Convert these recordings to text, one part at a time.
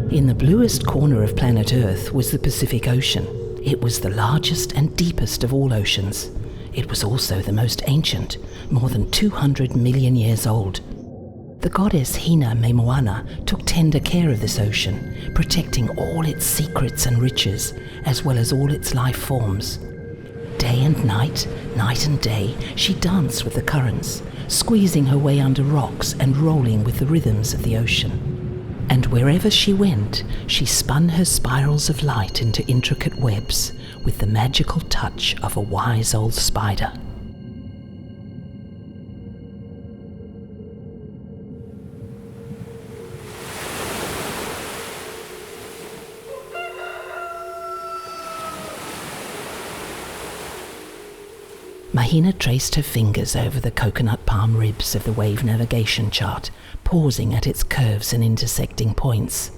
In the bluest corner of planet Earth was the Pacific Ocean. It was the largest and deepest of all oceans. It was also the most ancient, more than 200 million years old. The goddess Hina me Moana took tender care of this ocean, protecting all its secrets and riches, as well as all its life forms. Day and night, night and day, she danced with the currents, squeezing her way under rocks and rolling with the rhythms of the ocean. And wherever she went, she spun her spirals of light into intricate webs with the magical touch of a wise old spider. Mahina traced her fingers over the coconut palm ribs of the wave navigation chart, pausing at its curves and intersecting points.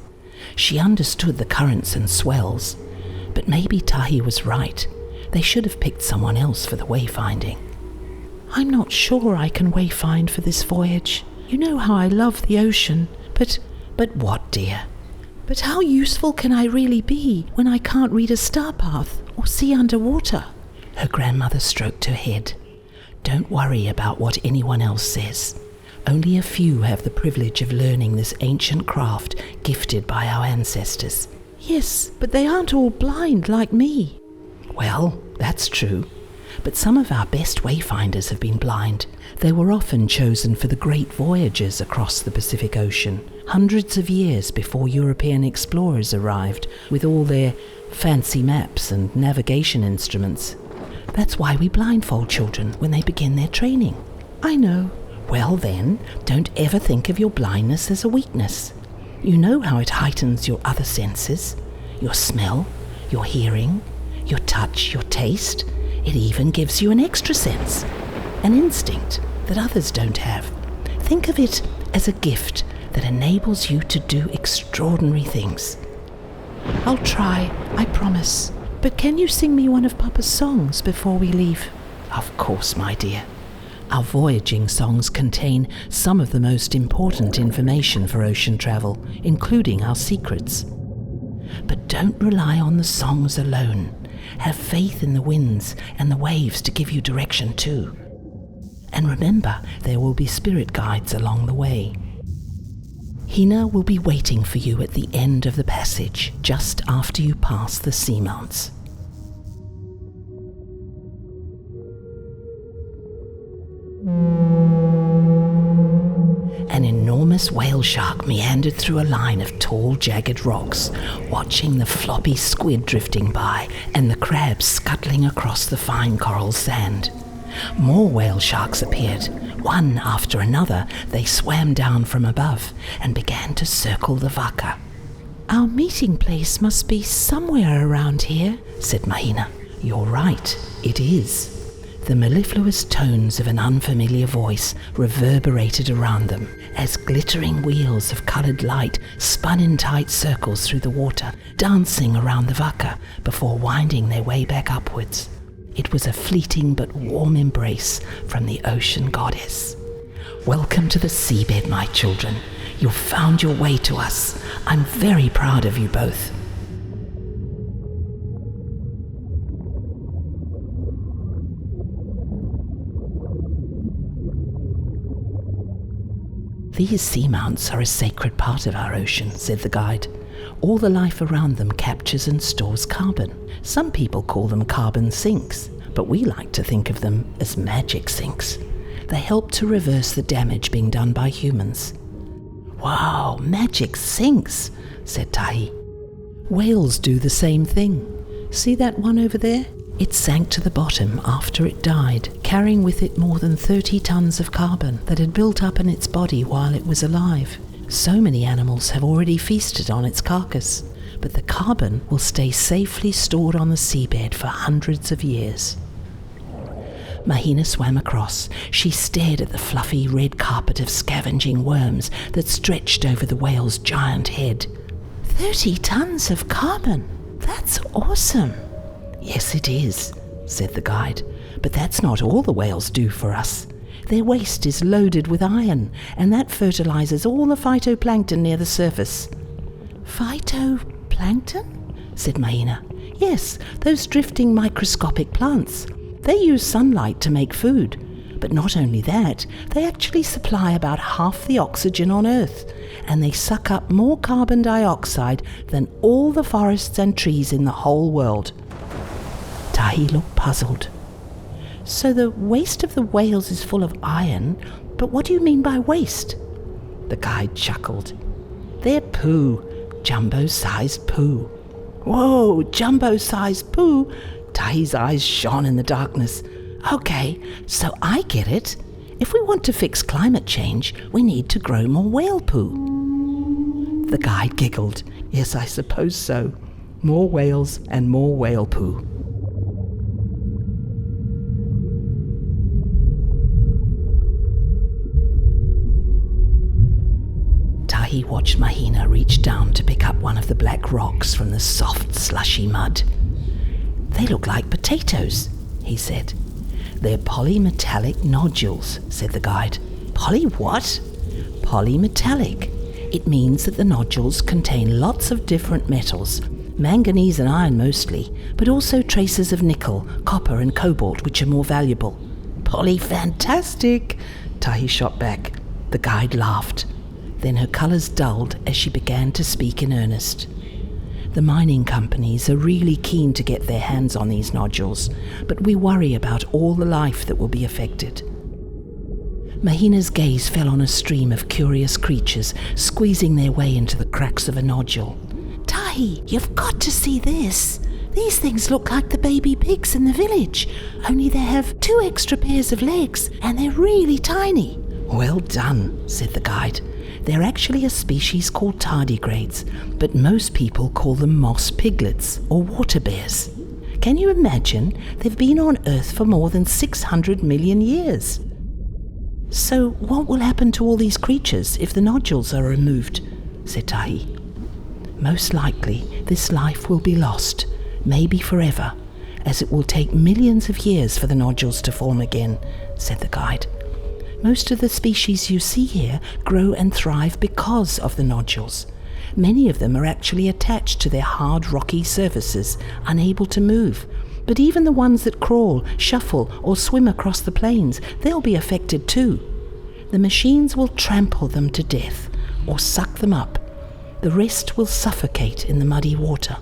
She understood the currents and swells, but maybe Tahi was right. They should have picked someone else for the wayfinding. I'm not sure I can wayfind for this voyage. You know how I love the ocean, but what, dear? But how useful can I really be when I can't read a star path or see underwater? Her grandmother stroked her head. Don't worry about what anyone else says. Only a few have the privilege of learning this ancient craft gifted by our ancestors. Yes, but they aren't all blind like me. Well, that's true. But some of our best wayfinders have been blind. They were often chosen for the great voyages across the Pacific Ocean, hundreds of years before European explorers arrived with all their fancy maps and navigation instruments. That's why we blindfold children when they begin their training. I know. Well then, don't ever think of your blindness as a weakness. You know how it heightens your other senses, your smell, your hearing, your touch, your taste. It even gives you an extra sense, an instinct that others don't have. Think of it as a gift that enables you to do extraordinary things. I'll try, I promise. But can you sing me one of Papa's songs before we leave? Of course, my dear. Our voyaging songs contain some of the most important information for ocean travel, including our secrets. But don't rely on the songs alone. Have faith in the winds and the waves to give you direction too. And remember, there will be spirit guides along the way. Hina will be waiting for you at the end of the passage, just after you pass the seamounts. An enormous whale shark meandered through a line of tall, jagged rocks, watching the floppy squid drifting by and the crabs scuttling across the fine coral sand. More whale sharks appeared. One after another, they swam down from above and began to circle the waka. Our meeting place must be somewhere around here, said Mahina. You're right, it is. The mellifluous tones of an unfamiliar voice reverberated around them as glittering wheels of coloured light spun in tight circles through the water, dancing around the waka before winding their way back upwards. It was a fleeting but warm embrace from the ocean goddess. Welcome to the seabed, my children. You've found your way to us. I'm very proud of you both. These seamounts are a sacred part of our ocean, said the guide. All the life around them captures and stores carbon. Some people call them carbon sinks, but we like to think of them as magic sinks. They help to reverse the damage being done by humans. Wow, magic sinks, said Tahi. Whales do the same thing. See that one over there? It sank to the bottom after it died, carrying with it more than 30 tons of carbon that had built up in its body while it was alive. So many animals have already feasted on its carcass, but the carbon will stay safely stored on the seabed for hundreds of years. Mahina swam across. She stared at the fluffy red carpet of scavenging worms that stretched over the whale's giant head. 30 tons of carbon! That's awesome! Yes, it is, said the guide, but that's not all the whales do for us. Their waste is loaded with iron, and that fertilizes all the phytoplankton near the surface. Phytoplankton? said Mahina. Yes, those drifting microscopic plants. They use sunlight to make food. But not only that, they actually supply about half the oxygen on Earth, and they suck up more carbon dioxide than all the forests and trees in the whole world. Tahi looked puzzled. So the waste of the whales is full of iron, but what do you mean by waste? The guide chuckled. They're poo, jumbo-sized poo. Whoa, jumbo-sized poo? Tahi's eyes shone in the darkness. Okay, so I get it. If we want to fix climate change, we need to grow more whale poo. The guide giggled. Yes, I suppose so. More whales and more whale poo. Tahi watched Mahina reach down to pick up one of the black rocks from the soft, slushy mud. They look like potatoes, he said. They're polymetallic nodules, said the guide. Poly what? Polymetallic. It means that the nodules contain lots of different metals, manganese and iron mostly, but also traces of nickel, copper and cobalt, which are more valuable. Polyfantastic, Tahi shot back. The guide laughed. Then her colours dulled as she began to speak in earnest. The mining companies are really keen to get their hands on these nodules, but we worry about all the life that will be affected. Mahina's gaze fell on a stream of curious creatures squeezing their way into the cracks of a nodule. Tahi, you've got to see this. These things look like the baby pigs in the village, only they have 2 extra pairs of legs and they're really tiny. Well done, said the guide. They're actually a species called tardigrades, but most people call them moss piglets or water bears. Can you imagine? They've been on Earth for more than 600 million years. So what will happen to all these creatures if the nodules are removed? Said Tahi. Most likely this life will be lost, maybe forever, as it will take millions of years for the nodules to form again, said the guide. Most of the species you see here grow and thrive because of the nodules. Many of them are actually attached to their hard, rocky surfaces, unable to move. But even the ones that crawl, shuffle, or swim across the plains, they'll be affected too. The machines will trample them to death, or suck them up. The rest will suffocate in the muddy water.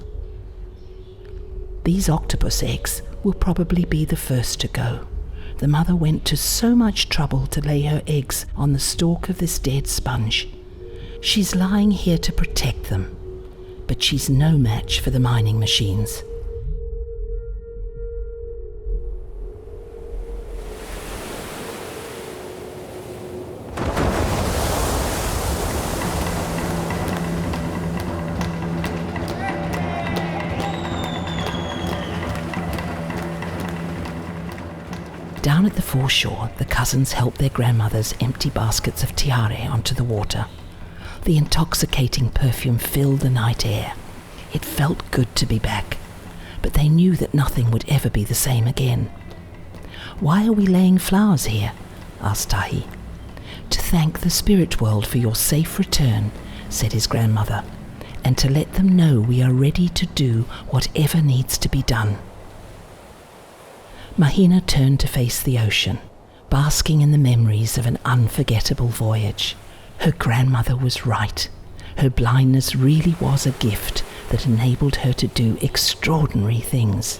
These octopus eggs will probably be the first to go. The mother went to so much trouble to lay her eggs on the stalk of this dead sponge. She's lying here to protect them, but she's no match for the mining machines. Down at the foreshore, the cousins helped their grandmothers empty baskets of tiare onto the water. The intoxicating perfume filled the night air. It felt good to be back, but they knew that nothing would ever be the same again. Why are we laying flowers here? Asked Tahi. To thank the spirit world for your safe return, said his grandmother, and to let them know we are ready to do whatever needs to be done. Mahina turned to face the ocean, basking in the memories of an unforgettable voyage. Her grandmother was right. Her blindness really was a gift that enabled her to do extraordinary things.